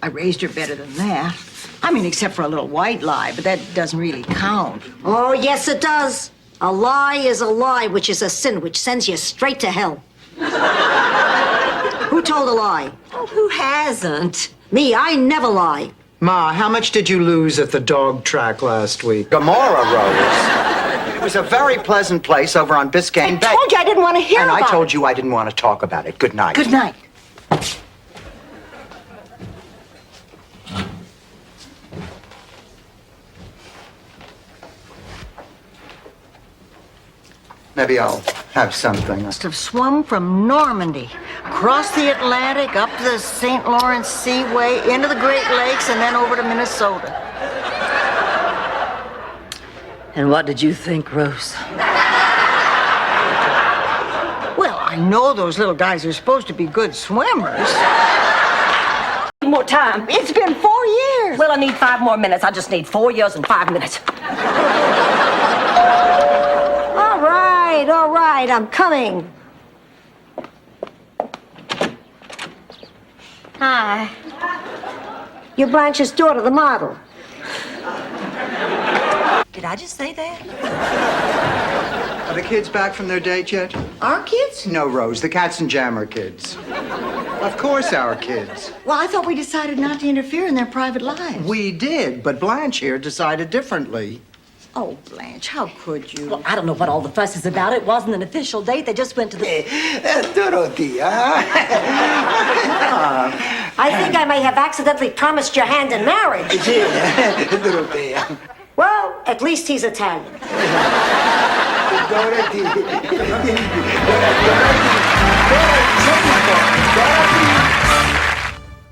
I raised her better than that. I mean, except for a little white lie, but that doesn't really count. Oh, yes, it does. A lie is a lie, which is a sin, which sends you straight to hell. Who told a lie? Oh, who hasn't? Me, I never lie. Ma, how much did you lose at the dog track last week? Gomorrah, Rose. It was a very pleasant place over on Biscayne Bay. I told you I didn't want to hear And about I told you I didn't want to talk about it. Good night. Good night. Maybe I'll have something. Must have swum from Normandy, across the Atlantic, up the St. Lawrence Seaway, into the Great Lakes, and then over to Minnesota. And what did you think, Rose? Well, I know those little guys are supposed to be good swimmers. More time. It's been 4 years. Well, I need 5 more minutes. I just need 4 years and 5 minutes. All right, I'm coming. Hi. You're Blanche's daughter, the model. Did I just say that? Are the kids back from their date yet? Our kids? No, Rose. The Katzenjammer kids. Of course, our kids. Well, I thought we decided not to interfere in their private lives. We did, but Blanche here decided differently. Oh, Blanche, how could you? Well, I don't know what all the fuss is about. It wasn't an official date. They just went to the... Dorothea. I think I may have accidentally promised your hand in marriage. Dorothea. Well, at least he's Italian.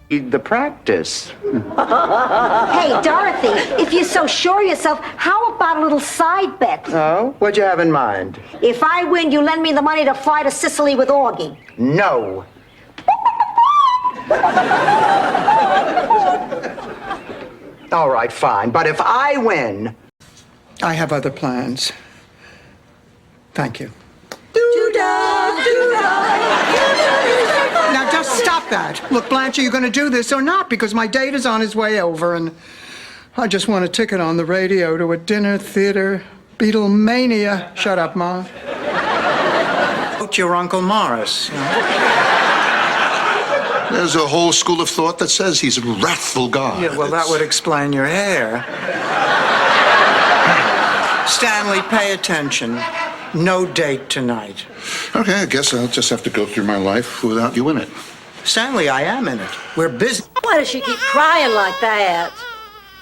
The practice. Hey, Dorothy, if you're so sure of yourself, how about a little side bet? Oh? What'd you have in mind? If I win, you lend me the money to fly to Sicily with Augie. No. All right, fine. But if I win, I have other plans. Thank you. Now, just stop that. Look, Blanche, are you going to do this or not? Because my date is on his way over, and I just want a ticket on the radio to a dinner theater Beatlemania. Shut up, Ma. Your Uncle Morris. There's a whole school of thought that says he's a wrathful God. Yeah, well, that would explain your hair. Stanley, pay attention. No date tonight. Okay, I guess I'll just have to go through my life without you in it. Stanley, I am in it. We're busy. Why does she keep crying like that?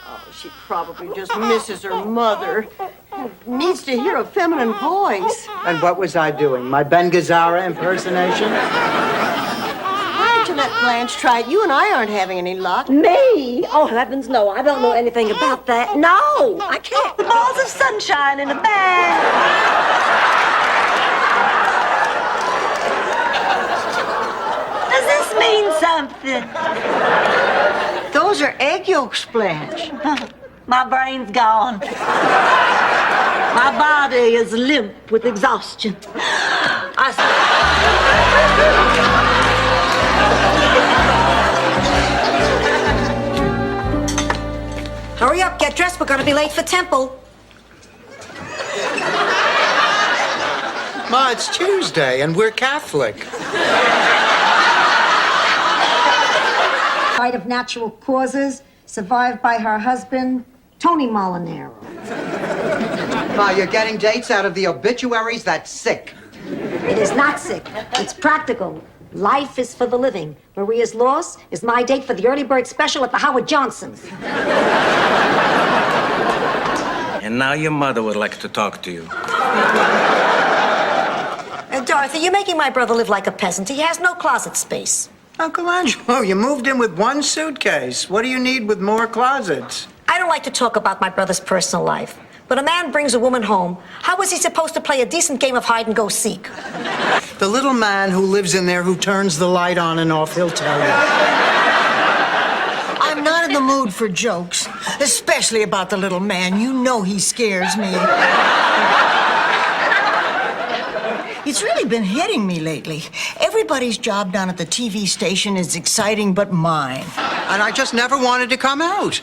Oh, she probably just misses her mother. Needs to hear a feminine voice. And what was I doing? My Ben Gazzara impersonation? Why don't you let Blanche try it? You and I aren't having any luck. Me? Oh, heavens, no. I don't know anything about that. No, I can't. The balls of sunshine in a bag. Does this mean something? Those are egg yolks, Blanche. My brain's gone. My body is limp with exhaustion. Hurry up, get dressed. We're going to be late for temple. Ma, it's Tuesday, and we're Catholic. Died of natural causes, survived by her husband, Tony Molinaro. Ma, you're getting dates out of the obituaries? That's sick. It is not sick. It's practical. Life is for the living. Maria's loss is my date for the early bird special at the Howard Johnsons. And now your mother would like to talk to you. Dorothy, you're making my brother live like a peasant. He has no closet space. Uncle Angelo, you moved in with one suitcase. What do you need with more closets? I don't like to talk about my brother's personal life. When a man brings a woman home, how is he supposed to play a decent game of hide and go seek? The little man who lives in there who turns the light on and off, he'll tell you. I'm not in the mood for jokes, especially about the little man. You know he scares me. It's really been hitting me lately. Everybody's job down at the TV station is exciting but mine. And I just never wanted to come out.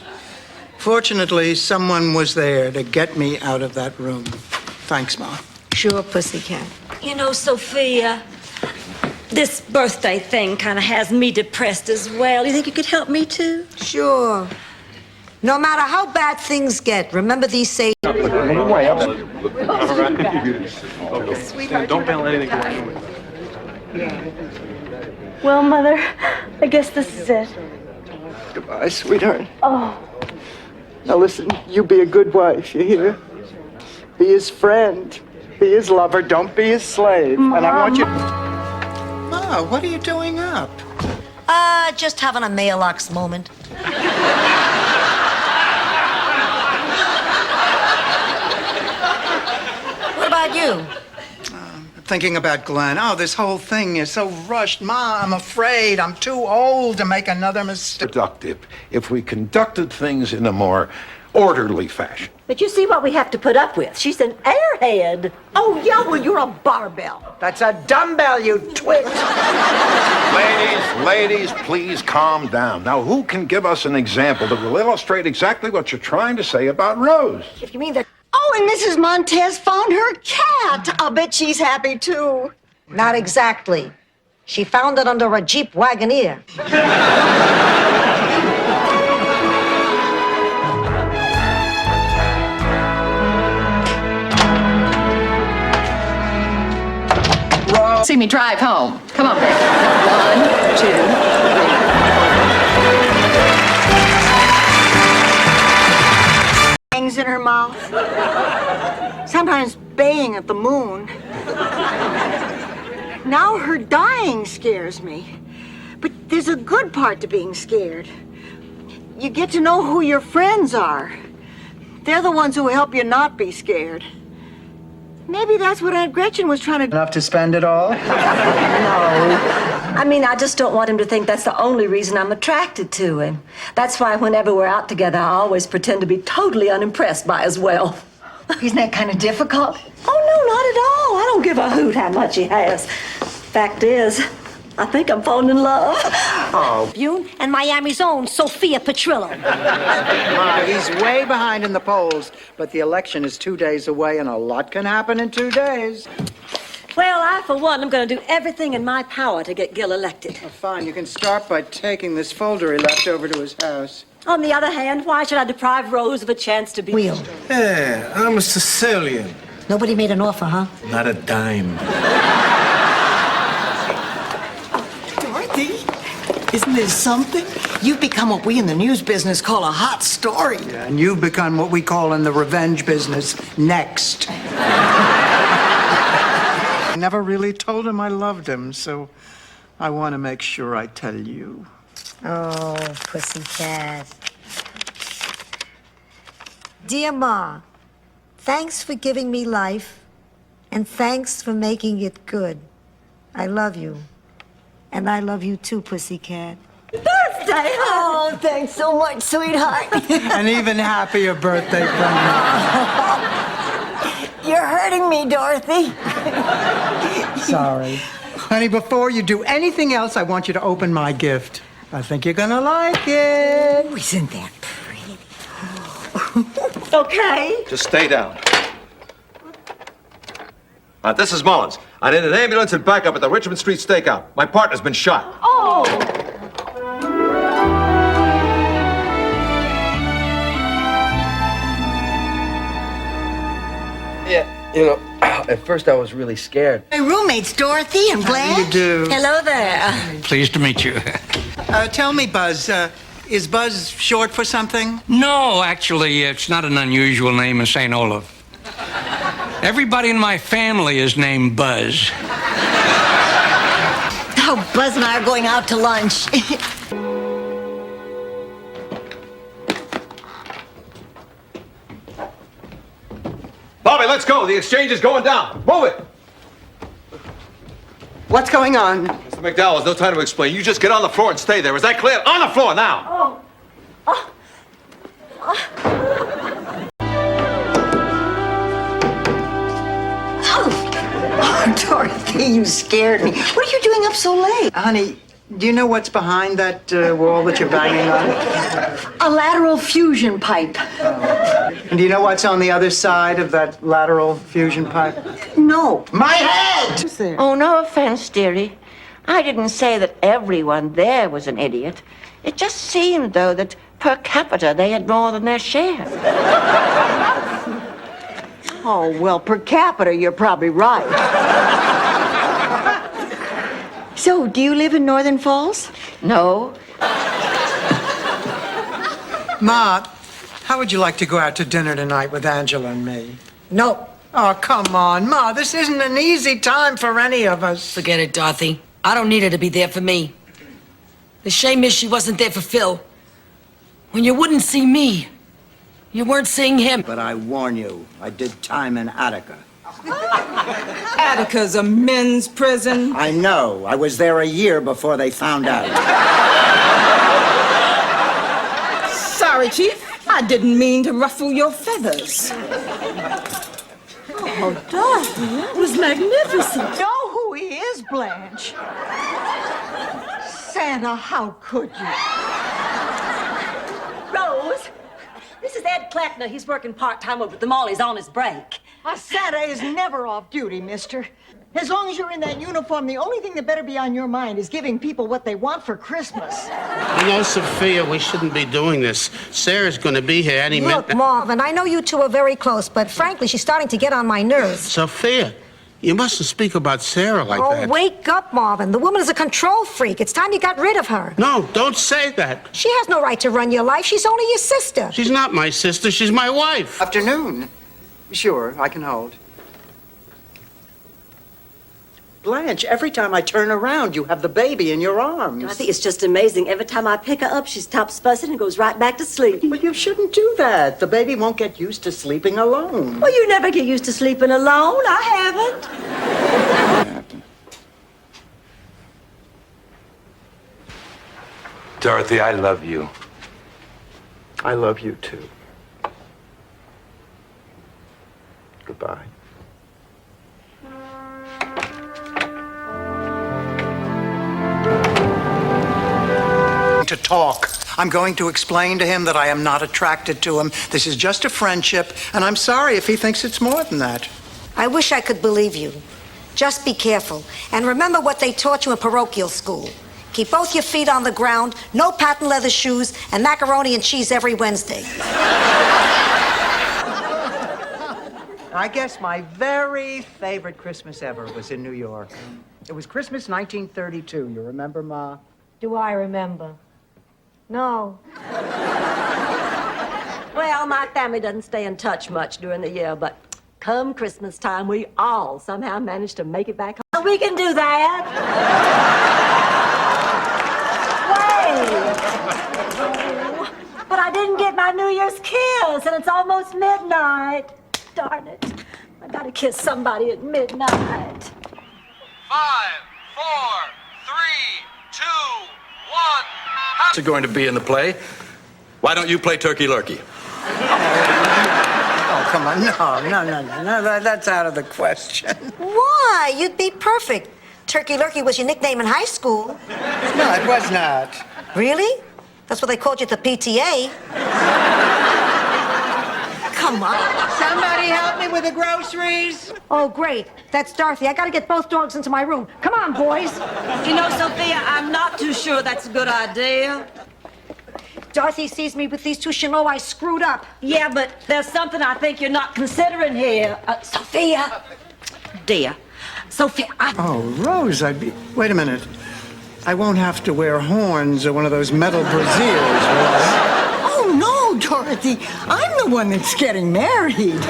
Fortunately, someone was there to get me out of that room. Thanks, Ma. Sure, pussycat. You know, Sophia, this birthday thing kind of has me depressed as well. You think you could help me too? Sure. No matter how bad things get, remember these sayings. Sweetheart, don't let anything go on. Well, Mother, I guess this is it. Goodbye, sweetheart. Oh. Now listen, you be a good wife, you hear? Be his friend. Be his lover. Don't be his slave. Mom. And I want you... Ma, what are you doing up? Just having a Maalox moment. What about you? Thinking about Glenn. Oh, this whole thing is so rushed. Ma, I'm afraid I'm too old to make another mistake. Productive if we conducted things in a more orderly fashion. But you see what we have to put up with. She's an airhead. Oh, yeah, well, you're a barbell. That's a dumbbell, you twit. Ladies, please calm down. Now, who can give us an example that will illustrate exactly what you're trying to say about Rose? If you mean that... Oh, and Mrs. Montez found her cat. I'll bet she's happy, too. Not exactly. She found it under a Jeep Wagoneer. See me drive home. Come on, baby. 1, 2, 3. Hangs in her mouth. Sometimes baying at the moon. Now her dying scares me. But there's a good part to being scared. You get to know who your friends are. They're the ones who help you not be scared. Maybe that's what Aunt Gretchen was trying to do. Enough to spend it all? No. I mean, I just don't want him to think that's the only reason I'm attracted to him. That's why whenever we're out together, I always pretend to be totally unimpressed by his wealth. Isn't that kind of difficult? Oh, no, not at all. I don't give a hoot how much he has. Fact is, I think I'm falling in love. Bune and Miami's own Sophia Petrillo. Ma, he's way behind in the polls, but the election is 2 days away, and a lot can happen in 2 days. Well, I, for one, am going to do everything in my power to get Gil elected. Oh, fine, you can start by taking this folder he left over to his house. On the other hand, why should I deprive Rose of a chance to be... Wheel. Hey, I'm a Sicilian. Nobody made an offer, huh? Not a dime. Dorothy, isn't this something? You've become what we in the news business call a hot story. Yeah, and you've become what we call in the revenge business, next. I never really told him I loved him, so I want to make sure I tell you. Oh, pussycat. Dear Ma, thanks for giving me life, and thanks for making it good. I love you. And I love you too, pussycat. Birthday! Oh, thanks so much, sweetheart. An even happier birthday from me. You're hurting me, Dorothy. Sorry. Honey, before you do anything else, I want you to open my gift. I think you're gonna like it. Oh, isn't that pretty? Okay. Just stay down. This is Mullins. I need an ambulance and backup at the Richmond Street Stakeout. My partner's been shot. Oh! Yeah, you know, at first I was really scared. My roommates, Dorothy and Blanche. You do. Hello there. Pleased to meet you. Tell me, Buzz, is Buzz short for something? No, actually, it's not an unusual name in St. Olaf. Everybody in my family is named Buzz. Oh, Buzz and I are going out to lunch. Bobby, let's go. The exchange is going down. Move it. What's going on? Mr. McDowell, there's no time to explain. You just get on the floor and stay there. Is that clear? On the floor now. Oh, Dorothy, you scared me. What are you doing up so late? Honey, do you know what's behind that wall that you're banging on? A lateral fusion pipe. And do you know what's on the other side of that lateral fusion pipe? No. My head! Oh, no offense, dearie. I didn't say that everyone there was an idiot. It just seemed, though, that per capita they had more than their share. Oh, well, per capita, you're probably right. So, do you live in Northern Falls? No. Ma, how would you like to go out to dinner tonight with Angela and me? No. Oh, come on, Ma. This isn't an easy time for any of us. Forget it, Dorothy. I don't need her to be there for me. The shame is she wasn't there for Phil. When you wouldn't see me, you weren't seeing him. But I warn you, I did time in Attica. Attica's a men's prison. I know. I was there a year before they found out. Sorry, Chief. I didn't mean to ruffle your feathers. Oh, Dorothy, that was magnificent. Know who he is, Blanche. Santa, how could you? Rose, this is Ed Kleckner. He's working part-time over at the mall. He's on his break. Santa is never off duty, mister. As long as you're in that uniform, the only thing that better be on your mind is giving people what they want for Christmas. You know, Sophia, we shouldn't be doing this. Sarah's going to be here any minute. Look, Marvin, I know you two are very close, but frankly, she's starting to get on my nerves. Sophia, you mustn't speak about Sarah like that. Oh, wake up, Marvin. The woman is a control freak. It's time you got rid of her. No, don't say that. She has no right to run your life. She's only your sister. She's not my sister. She's my wife. Afternoon. Sure, I can hold. Blanche, every time I turn around, you have the baby in your arms. Dorothy, it's just amazing. Every time I pick her up, she stops fussing and goes right back to sleep. But you shouldn't do that. The baby won't get used to sleeping alone. Well, you never get used to sleeping alone. I haven't. Dorothy, I love you. I love you, too. Goodbye. to talk. I'm going to explain to him that I am not attracted to him. This is just a friendship, and I'm sorry if he thinks it's more than that. I wish I could believe you. Just be careful. And remember what they taught you in parochial school. Keep both your feet on the ground, no patent leather shoes, and macaroni and cheese every Wednesday. I guess my very favorite Christmas ever was in New York. It was Christmas 1932. You remember, Ma? Do I remember? No. Well, my family doesn't stay in touch much during the year, but come Christmas time, we all somehow manage to make it back home. We can do that. Wait. But I didn't get my New Year's kiss, and it's almost midnight. Darn it. I gotta kiss somebody at midnight. 5, 4, 3, 2, 1. How's it going to be in the play? Why don't you play Turkey Lurkey? Oh, come on. No, that's out of the question. Why? You'd be perfect. Turkey Lurkey was your nickname in high school. No, it was not. Really? That's what they called you at the PTA. Come on. Somebody help me with the groceries. Oh, great. That's Dorothy. I gotta get both dogs into my room. Come on, boys. You know, Sophia, I'm not too sure that's a good idea. Dorothy sees me with these two. She'll know I screwed up. Yeah, but there's something I think you're not considering here. Sophia. Dear. Sophia, Oh, Rose, Wait a minute. I won't have to wear horns or one of those metal brassieres, will I? Oh, no, Dorothy. I'm the one that's getting married.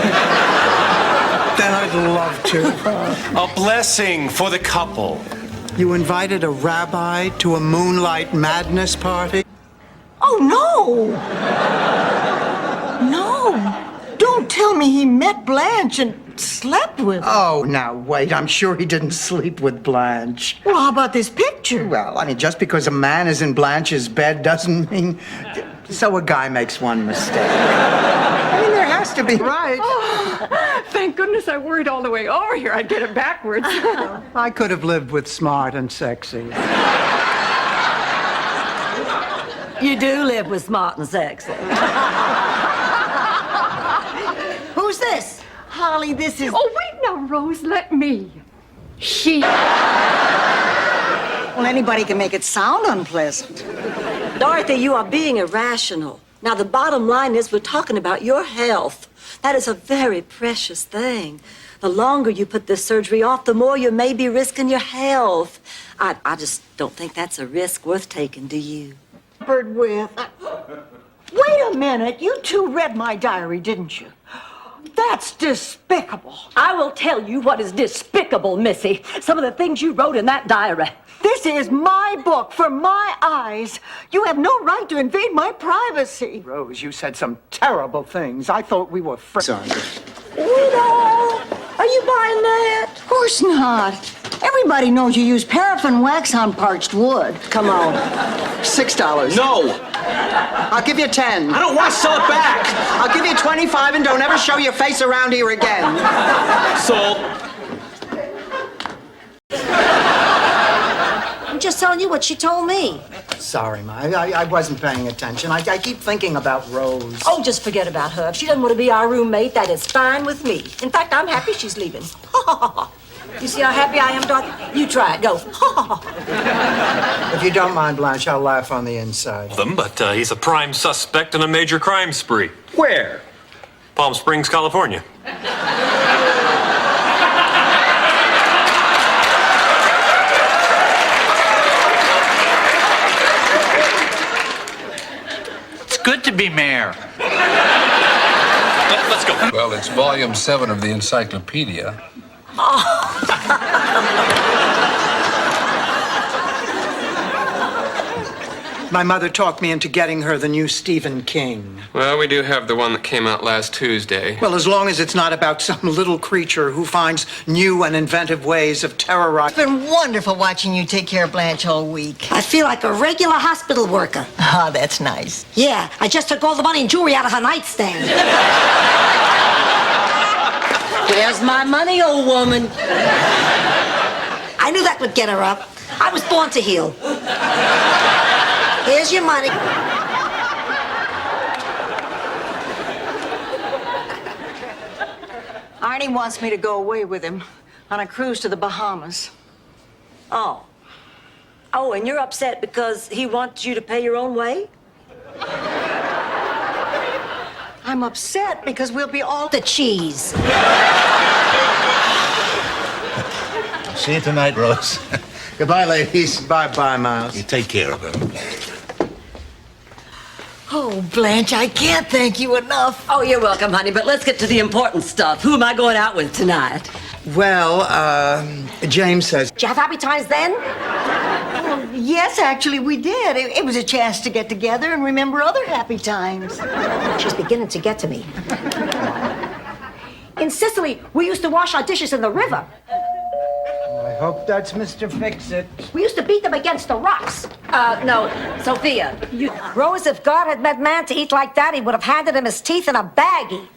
Then I'd love to. A blessing for the couple. You invited a rabbi to a moonlight madness party? Oh, no. No. Don't tell me he met Blanche and slept with her. Oh, now, wait. I'm sure he didn't sleep with Blanche. Well, how about this picture? Well, I mean, just because a man is in Blanche's bed doesn't mean... So a guy makes one mistake. I mean, there has to be, right? Oh, thank goodness I worried all the way over here. I'd get it backwards. I could have lived with smart and sexy. you do live with smart and sexy. Who's this? Holly, this is... Oh, wait now, Rose, let me. She... Well, anybody can make it sound unpleasant. Dorothy, you are being irrational. Now, the bottom line is we're talking about your health. That is a very precious thing. The longer you put this surgery off, the more you may be risking your health. I just don't think that's a risk worth taking, do you? With. Wait a minute. You two read my diary, didn't you? That's despicable. I will tell you what is despicable, Missy. Some of the things you wrote in that diary. This is my book for my eyes. You have no right to invade my privacy. Rose, you said some terrible things. I thought we were friends. Widow, are you buying that? Of course not. Everybody knows you use paraffin wax on parched wood. Come on. $6. No! I'll give you 10. I don't want to sell it back! I'll give you 25 and don't ever show your face around here again. Sold. I'm just telling you what she told me. Sorry, Ma. I wasn't paying attention. I keep thinking about Rose. Oh, just forget about her. If she doesn't want to be our roommate, that is fine with me. In fact, I'm happy she's leaving. You see how happy I am, Dorothy? You try it. Go. If you don't mind, Blanche, I'll laugh on the inside. But he's a prime suspect in a major crime spree. Where? Palm Springs, California. It's good to be mayor. Let's go. Well, it's volume 7 of the encyclopedia. My mother talked me into getting her the new Stephen King. Well, we do have the one that came out last Tuesday. Well, as long as it's not about some little creature who finds new and inventive ways of terrorizing. It's been wonderful watching you take care of Blanche all week. I feel like a regular hospital worker. Ah, that's nice. Yeah, I just took all the money and jewelry out of her nightstand. Where's my money, old woman? I knew that would get her up. I was born to heal. Here's your money. Arnie wants me to go away with him on a cruise to the Bahamas. Oh. Oh, and you're upset because he wants you to pay your own way? I'm upset because we'll be all the cheese. See you tonight, Rose. Goodbye, ladies. Bye-bye, Miles. You take care of her. Oh, Blanche, I can't thank you enough. Oh, you're welcome, honey, but let's get to the important stuff. Who am I going out with tonight? Well, James says... Did you have happy times then? Oh, yes, actually, we did. It was a chance to get together and remember other happy times. She's beginning to get to me. In Sicily, we used to wash our dishes in the river. I hope that's Mr. Fix-It. We used to beat them against the rocks. No, Sophia, you... Rose, if God had meant man to eat like that, he would have handed him his teeth in a baggie.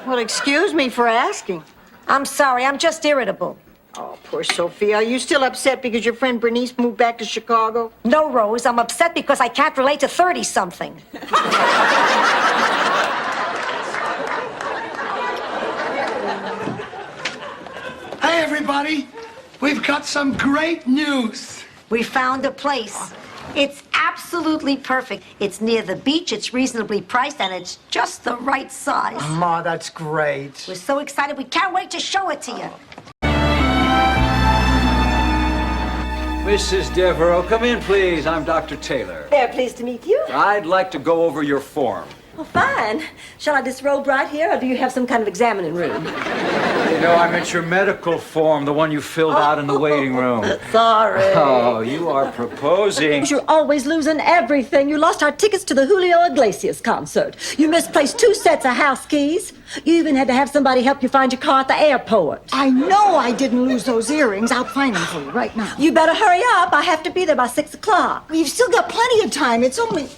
Well, excuse me for asking. I'm sorry, I'm just irritable. Oh, poor Sophia. Are you still upset because your friend Bernice moved back to Chicago? No, Rose, I'm upset because I can't relate to 30-something. Hey, everybody. We've got some great news. We found a place. It's absolutely perfect. It's near the beach, it's reasonably priced, and it's just the right size. Ma, that's great. We're so excited, we can't wait to show it to you. Mrs. Devereaux, come in, please. I'm Dr. Taylor. They're pleased to meet you. I'd like to go over your form. Oh, fine. Shall I disrobe right here, or do you have some kind of examining room? You know, I meant your medical form, the one you filled out in the waiting room. Sorry. Oh, you are proposing. You're always losing everything. You lost our tickets to the Julio Iglesias concert. You misplaced 2 sets of house keys. You even had to have somebody help you find your car at the airport. I know I didn't lose those earrings. I'll find them for you right now. You better hurry up. I have to be there by 6 o'clock. Well, you've still got plenty of time. It's only...